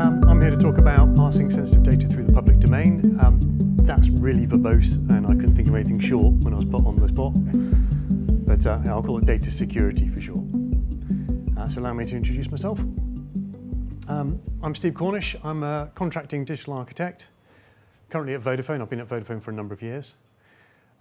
I'm here to talk about passing sensitive data through the public domain. That's really verbose, and I couldn't think of anything short when I was put on the spot. But I'll call it data security for short. So allow me to introduce myself. I'm Steve Cornish. I'm a contracting digital architect, currently at Vodafone. I've been at Vodafone for a number of years.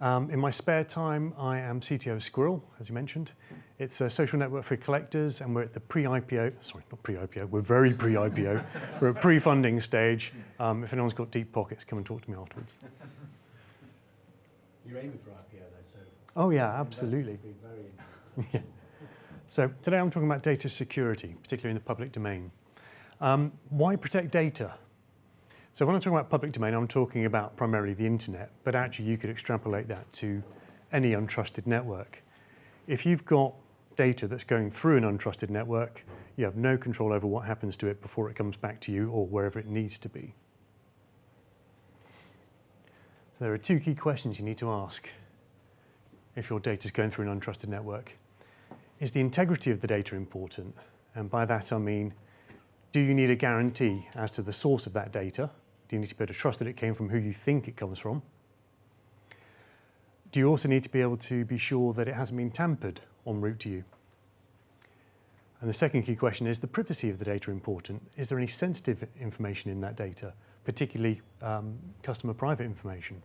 In my spare time, I am CTO of Squirrel, as you mentioned. It's a social network for collectors, and we're at the pre-IPO, sorry, not pre-IPO, we're very pre-IPO. We're at pre-funding stage. If anyone's got deep pockets, come and talk to me afterwards. You're aiming for IPO though, so... Oh yeah, absolutely. Be very interesting. Yeah. So today I'm talking about data security, particularly in the public domain. Why protect data? So when I'm talking about public domain, I'm talking about primarily the internet, but actually you could extrapolate that to any untrusted network. If you've got data that's going through an untrusted network, you have no control over what happens to it before it comes back to you or wherever it needs to be. So there are two key questions you need to ask if your data is going through an untrusted network. Is the integrity of the data important? And by that I mean, do you need a guarantee as to the source of that data? Do you need to be able to trust that it came from who you think it comes from? Do you also need to be able to be sure that it hasn't been tampered en route to you? And the second key question is the privacy of the data important? Is there any sensitive information in that data, particularly customer private information?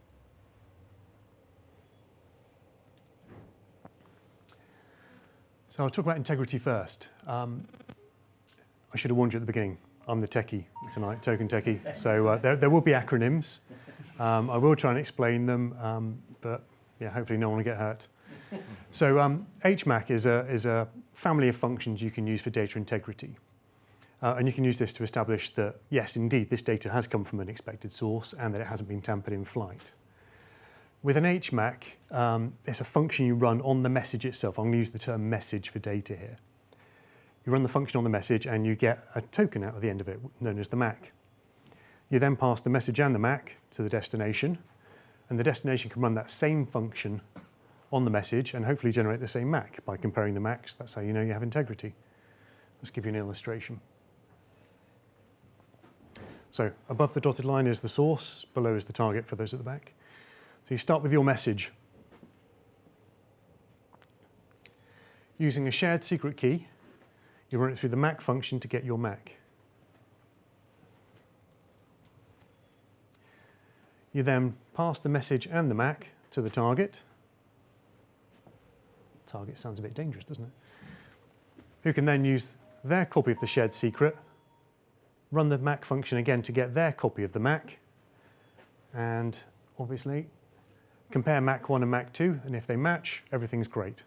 So I'll talk about integrity first. I should have warned you at the beginning. I'm the techie tonight, token techie. So there will be acronyms. I will try and explain them, but yeah, hopefully no one will get hurt. So HMAC is a family of functions you can use for data integrity. And you can use this to establish that, yes, indeed, this data has come from an expected source and that it hasn't been tampered in flight. With an HMAC, it's a function you run on the message itself. I'm going to use the term message for data here. You run the function on the message and you get a token out of the end of it, known as the MAC. You then pass the message and the MAC to the destination, and the destination can run that same function on the message and hopefully generate the same MAC by comparing the MACs. That's how you know you have integrity. Let's give you an illustration. So above the dotted line is the source, below is the target for those at the back. So you start with your message. Using a shared secret key, you run it through the MAC function to get your MAC. You then pass the message and the MAC to the target. Target sounds a bit dangerous, doesn't it? Who can then use their copy of the shared secret, run the MAC function again to get their copy of the MAC, and obviously compare MAC 1 and MAC 2, and if they match, everything's great.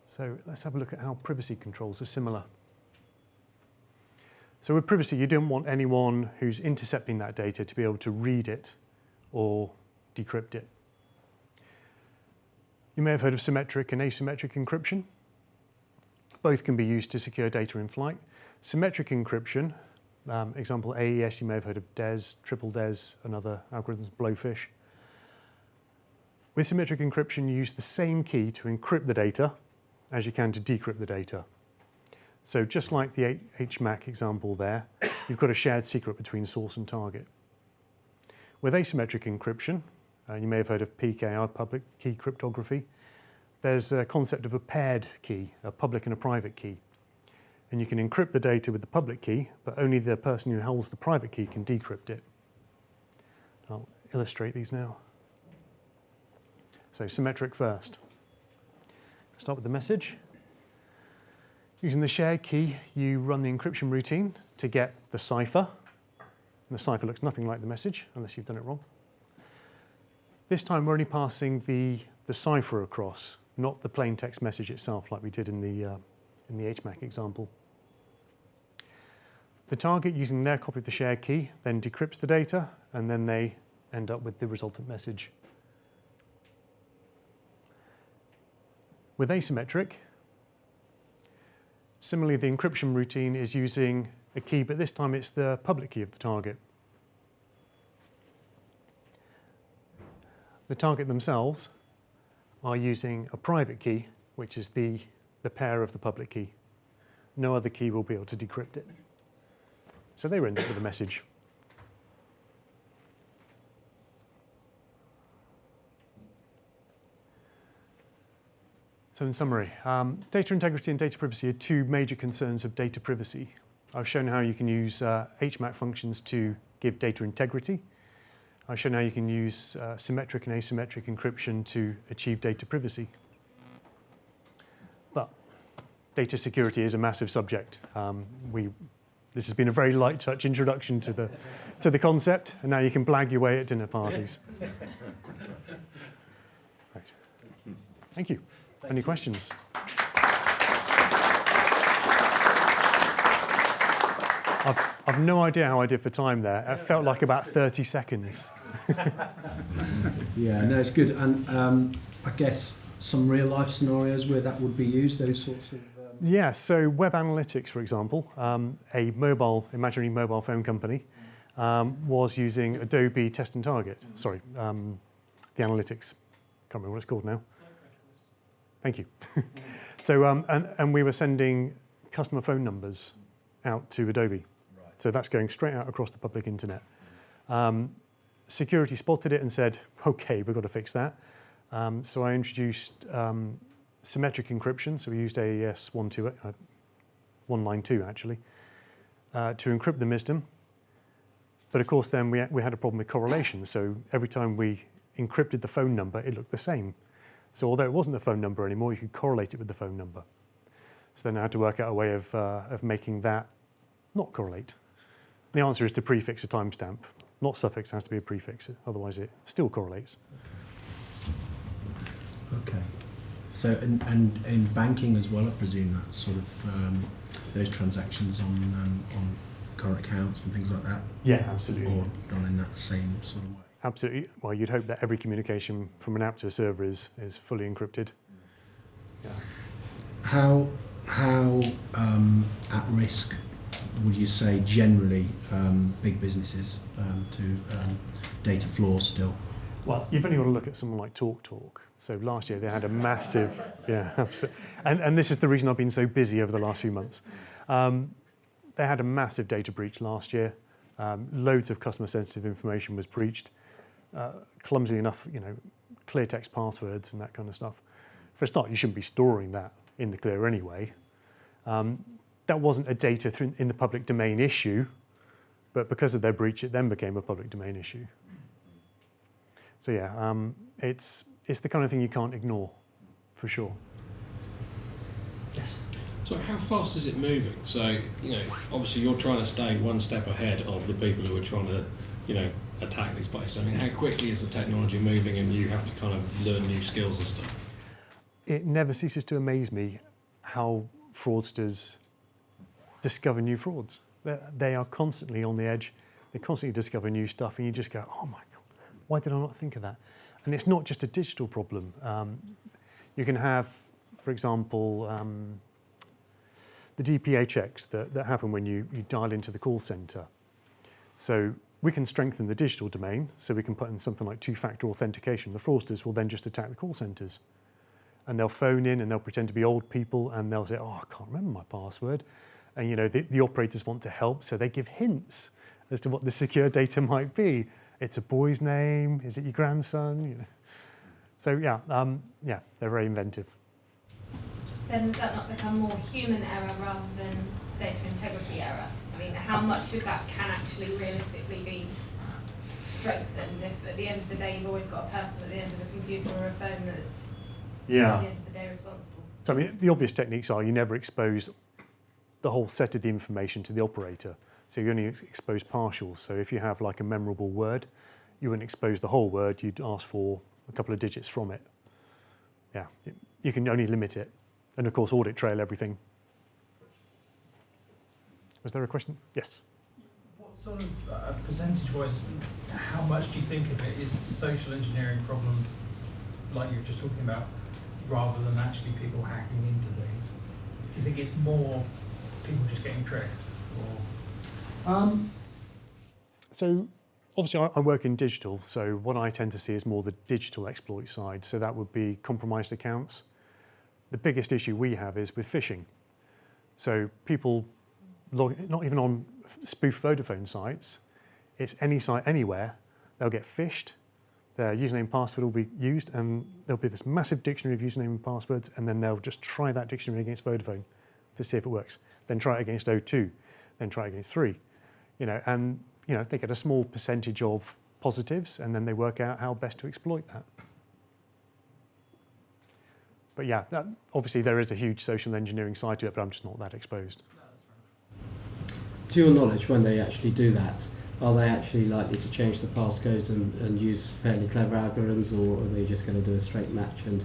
So let's have a look at how privacy controls are similar. So with privacy, you don't want anyone who's intercepting that data to be able to read it or decrypt it. You may have heard of symmetric and asymmetric encryption. Both can be used to secure data in flight. Symmetric encryption, example AES, you may have heard of DES, triple DES, and other algorithms, Blowfish. With symmetric encryption, you use the same key to encrypt the data as you can to decrypt the data. So just like the HMAC example there, you've got a shared secret between source and target. With asymmetric encryption, you may have heard of PKI, public key cryptography. There's a concept of a paired key, a public and a private key. And you can encrypt the data with the public key, but only the person who holds the private key can decrypt it. I'll illustrate these now. So symmetric first. Start with the message. Using the shared key, you run the encryption routine to get the cipher. And the cipher looks nothing like the message, unless you've done it wrong. This time we're only passing the cipher across, not the plain text message itself, like we did in the HMAC example. The target, using their copy of the shared key, then decrypts the data, and then they end up with the resultant message. With asymmetric, similarly, the encryption routine is using a key, but this time it's the public key of the target. The target themselves are using a private key, which is the pair of the public key. no other key will be able to decrypt it. So they were ended with a message. So in summary, data integrity and data privacy are two major concerns of data privacy. I've shown how you can use HMAC functions to give data integrity. I've shown how you can use symmetric and asymmetric encryption to achieve data privacy. But data security is a massive subject. This has been a very light touch introduction to the concept, and now you can blag your way at dinner parties. Right. Thank you. Any questions? I've no idea how I did for time there. It felt like about 30 seconds. Yeah, no, it's good. And I guess some real life scenarios where that would be used, those sorts of... Yeah, so web analytics, for example, a imaginary mobile phone company was using Adobe Test and Target. Sorry, the analytics, can't remember what it's called now. Thank you. So, and we were sending customer phone numbers out to Adobe. Right. So that's going straight out across the public internet. Security spotted it and said, okay, we've got to fix that. So I introduced symmetric encryption. So we used AES 192 actually, to encrypt the MISDM. But of course then we had a problem with correlation. So every time we encrypted the phone number, it looked the same. So although it wasn't the phone number anymore, you could correlate it with the phone number. So then I had to work out a way of making that not correlate. The answer is to prefix a timestamp. Not suffix, it has to be a prefix, otherwise it still correlates. Okay. So, and in banking as well, I presume that's sort of those transactions on current accounts and things like that? Yeah, absolutely. Or done in that same sort of way? Absolutely. Well, you'd hope that every communication from an app to a server is fully encrypted. Yeah. How at risk would you say generally big businesses to data flaws still? Well, you've only got to look at someone like TalkTalk. So last year they had a massive, and this is the reason I've been so busy over the last few months. They had a massive data breach last year. Loads of customer sensitive information was breached. Clumsily enough, clear text passwords and that kind of stuff. For a start, you shouldn't be storing that in the clear anyway. That wasn't a data in the public domain issue, but because of their breach, it then became a public domain issue. So yeah, it's the kind of thing you can't ignore, for sure. Yes. So how fast is it moving? So, obviously you're trying to stay one step ahead of the people who are trying to, attack these places. I mean, how quickly is the technology moving and you have to kind of learn new skills and stuff? It never ceases to amaze me how fraudsters discover new frauds. They are constantly on the edge. They constantly discover new stuff and you just go, oh my God, why did I not think of that? And it's not just a digital problem. You can have, for example, the DPA checks that happen when you dial into the call center. So we can strengthen the digital domain, so we can put in something like two-factor authentication. The fraudsters will then just attack the call centers. And they'll phone in and they'll pretend to be old people and they'll say, oh, I can't remember my password. And the operators want to help, so they give hints as to what the secure data might be. It's a boy's name, is it your grandson? So yeah, they're very inventive. Then does that not become more human error rather than data integrity error? I mean, how much of that can actually realistically be strengthened if at the end of the day you've always got a person at the end of a computer or a phone that's at the end of the day responsible? So I mean, the obvious techniques are you never expose the whole set of the information to the operator. So you only expose partials. So if you have like a memorable word, you wouldn't expose the whole word, you'd ask for a couple of digits from it. Yeah, you can only limit it. And of course, audit trail everything. Was there a question? Yes. What sort of percentage-wise, how much do you think of it is social engineering problem, like you were just talking about, rather than actually people hacking into things? Do you think it's more people just getting tricked? Or? So obviously I work in digital, so what I tend to see is more the digital exploit side. So that would be compromised accounts. The biggest issue we have is with phishing. So people log, not even on spoof Vodafone sites, it's any site anywhere, they'll get phished, their username and password will be used, and there'll be this massive dictionary of username and passwords, and then they'll just try that dictionary against Vodafone to see if it works. Then try it against O2, then try it against 3. And they get a small percentage of positives, and then they work out how best to exploit that. But yeah, obviously there is a huge social engineering side to it, but I'm just not that exposed. To your knowledge, when they actually do that, are they actually likely to change the passcodes and use fairly clever algorithms, or are they just going to do a straight match and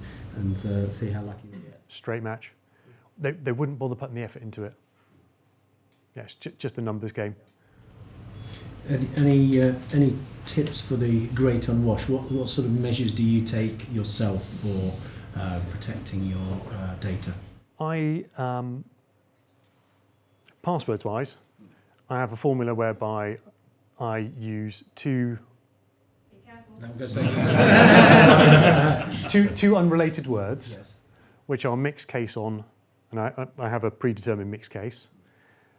see how lucky they get? Straight match. They wouldn't bother putting the effort into it. Yeah, it's just a numbers game. Any tips for the great unwash? What sort of measures do you take yourself for protecting your data? Passwords wise, I have a formula whereby I use two Be careful. I'm going to say two unrelated words, yes. which are mixed case on, and I have a predetermined mixed case.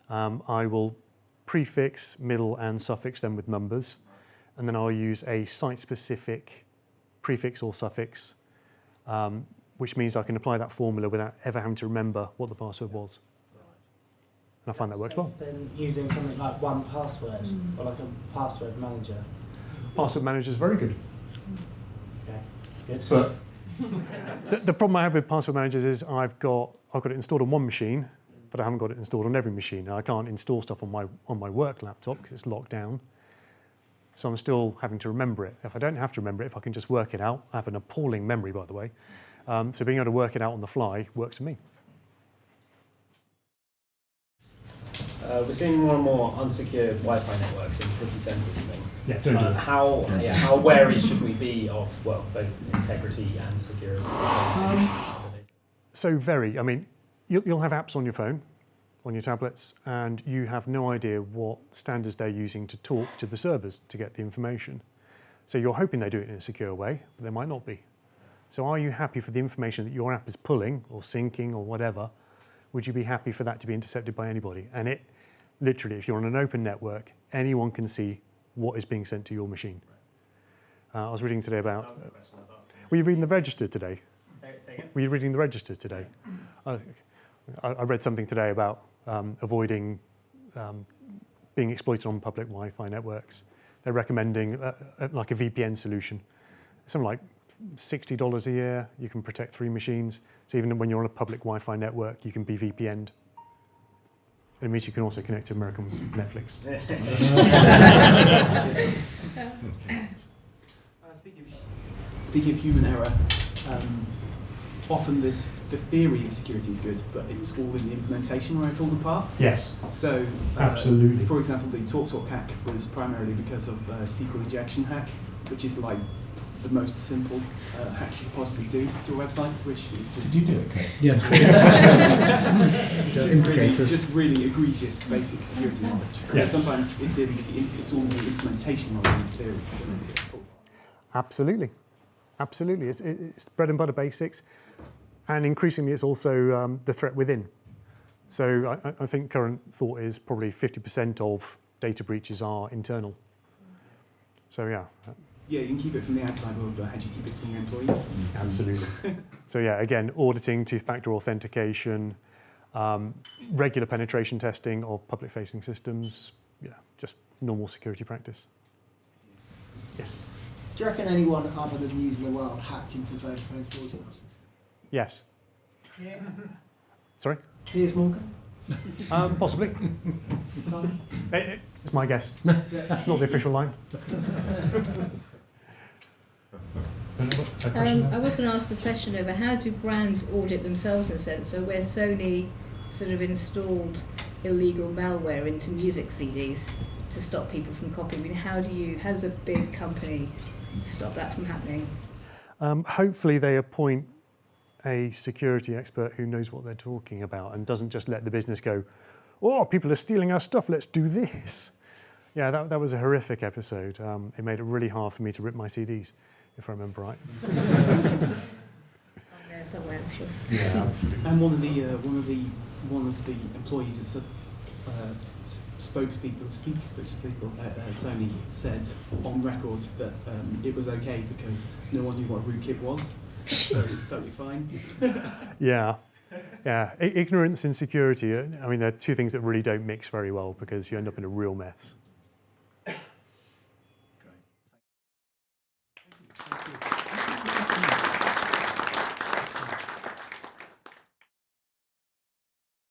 I will prefix, middle, and suffix them with numbers, and then I'll use a site-specific prefix or suffix, which means I can apply that formula without ever having to remember what the password was. And I find that works well. Then using something like 1Password or like a password manager. Password manager is very good. Okay, good. But the problem I have with password managers is I've got it installed on one machine, but I haven't got it installed on every machine. I can't install stuff on my work laptop because it's locked down. So I'm still having to remember it. If I don't have to remember it, if I can just work it out, I have an appalling memory, by the way. So being able to work it out on the fly works for me. We're seeing more and more unsecured Wi-Fi networks in city centres and things. Yeah, totally. How wary should we be of, well, both integrity and security? So very. I mean, you'll have apps on your phone, on your tablets, and you have no idea what standards they're using to talk to the servers to get the information. So you're hoping they do it in a secure way, but they might not be. So are you happy for the information that your app is pulling or syncing or whatever? Would you be happy for that to be intercepted by anybody? And it literally, if you're on an open network, anyone can see what is being sent to your machine. I was reading today about... were you reading the register today? Say again? Were you reading the register today? I read something today about avoiding being exploited on public Wi-Fi networks. They're recommending like a VPN solution. Something like $60 a year, you can protect 3 machines. So even when you're on a public Wi-Fi network, you can be VPN'd. It means you can also connect to American Netflix. Speaking of human error, often the theory of security is good, but it's all in the implementation where it falls apart. Yes. So, Absolutely. For example, the TalkTalk hack was primarily because of SQL injection hack, which is like the most simple hack you could possibly do to a website, which is just... Did you do it, Chris? Yeah. just really egregious basic security knowledge. So Yes. sometimes it's all the implementation rather than the theory that makes it cool. Absolutely. Absolutely. It's bread and butter basics. And increasingly, it's also the threat within. So I think current thought is probably 50% of data breaches are internal. So yeah. Yeah, you can keep it from the outside world, but how do you keep it from your employees? Absolutely. So yeah, again, auditing, two-factor authentication, regular penetration testing of public-facing systems, yeah, just normal security practice. Yes. Do you reckon anyone other than News in the World hacked into Vodafone's broadcasters? Yes. Yeah. Sorry? Piers Morgan? Possibly. Sorry? It's my guess. It's not the official line. I was going to ask a question over how do brands audit themselves in a sense? So where Sony sort of installed illegal malware into music CDs to stop people from copying, I mean, how does a big company stop that from happening? Hopefully they appoint a security expert who knows what they're talking about and doesn't just let the business go, oh, people are stealing our stuff, let's do this. Yeah, that was a horrific episode. It made it really hard for me to rip my CDs, if I remember right. somewhere, I'm sure. Yeah, absolutely. And one of the employees, spokespeople at Sony said on record that it was okay because no one knew what rootkit was, so it was totally fine. Yeah. Ignorance and security, I mean, they're two things that really don't mix very well because you end up in a real mess.